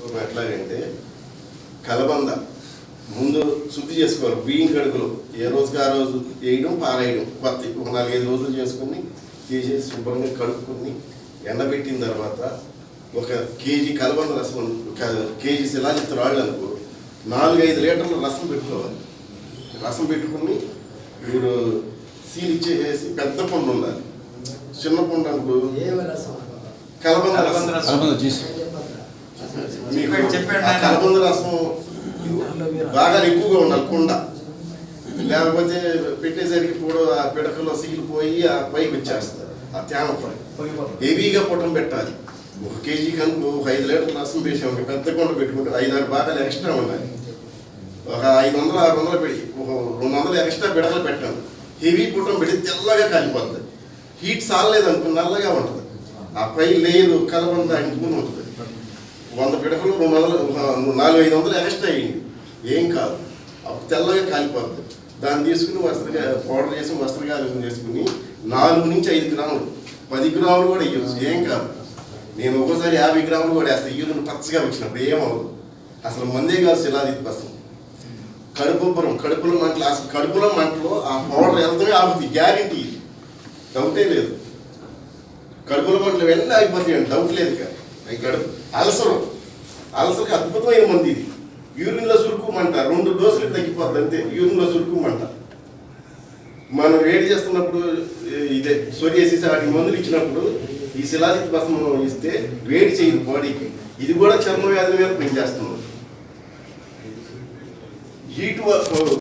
చేసుకోవడం ఎట్లాగంటే కలబంద ముందు శుద్ధి చేసుకోవాలి. బియ్యం కడుగులు ఏ రోజుకి ఆ రోజు వేయడం పారేయడం కొత్త ఒక 4-5 రోజులు చేసుకుని తీసేసి శుభ్రంగా కడుక్కొని ఎండబెట్టిన తర్వాత ఒక కేజీ కలబంద రసం కేజీ శిలాజిత్ రాళ్ళు అనుకో 4-5 లీటర్ల రసం పెట్టుకోవాలి. రసం పెట్టుకుని మీరు సీల్ ఇచ్చేసి పెద్ద పండు ఉండాలి. చిన్న పండు అనుకో కలబంద రసం కలబంద రసం బాగా ఎక్కువగా ఉండాలి. కుండ లేకపోతే పెట్టేసరికి కూడా ఆ పిడకలో సీలిపోయి ఆ పైకి వచ్చేస్తుంది. ఆ తేమ హెవీగా పొట్టం పెట్టాలి. 1 కేజీ కనుక 5 లీటర్ల రసం వేసాము. పెద్ద కొండ పెట్టుకుంటే 5-6 భాగాలు ఎక్స్ట్రా ఉండాలి. ఒక 500-600 పెట్టి ఒక 200 ఎక్స్ట్రా పిడకలు పెట్టాను. హెవీ పొట్టం పెట్టి తెల్లగా కాలిపోతుంది. హీట్ సాలలేదనుకో నల్లగా ఉంటుంది. ఆ పై లేయర్ కలబంద అంటుకుని ఉంటుంది. 100 పిడకలు 400-500 ఎక్స్ట్రా అయ్యింది ఏం కాదు. అప్పుడు తెల్లగా కాలిపోతుంది. దాన్ని తీసుకుని వస్త్రగా పౌడర్ చేసి వస్త్రగాలం చేసుకుని 4 నుంచి 5 గ్రాములు 10 గ్రాములు కూడా వేయచ్చు ఏం కాదు. నేను ఒక్కోసారి 50 గ్రాములు కూడా వేస్తాను. యూరిన్ టచ్గా వచ్చినప్పుడు ఏమవుదు. అసలు మందే కాదు శిలాజిత్ బసం. కడుపులో మంటలు అసలు కడుపులో మంటలో ఆ పౌడర్ వెళ్తూనే ఆగుతుంది. గ్యారెంటీ ఇది, డౌటే లేదు. కడుపులో మంటలు వెంటనే ఆగిపోతాయండి, డౌట్ లేదు. అవి అల్సర్కి అద్భుతమైన మంది ఇది. యూరిన్లో సురుకుమంట 2 డోసులకు తగ్గిపోద్ది అంతే. యూరిన్లో సురుకుమంట మనం వేడి చేస్తున్నప్పుడు ఇదే సోరియాసిస్ వాటి మందులు ఇచ్చినప్పుడు ఈ శిలాజిత్ భస్మం ఇస్తే వేడి చేయదు బాడీకి. ఇది కూడా చర్మ వ్యాధుల మీద పనిచేస్తుంది. హీట్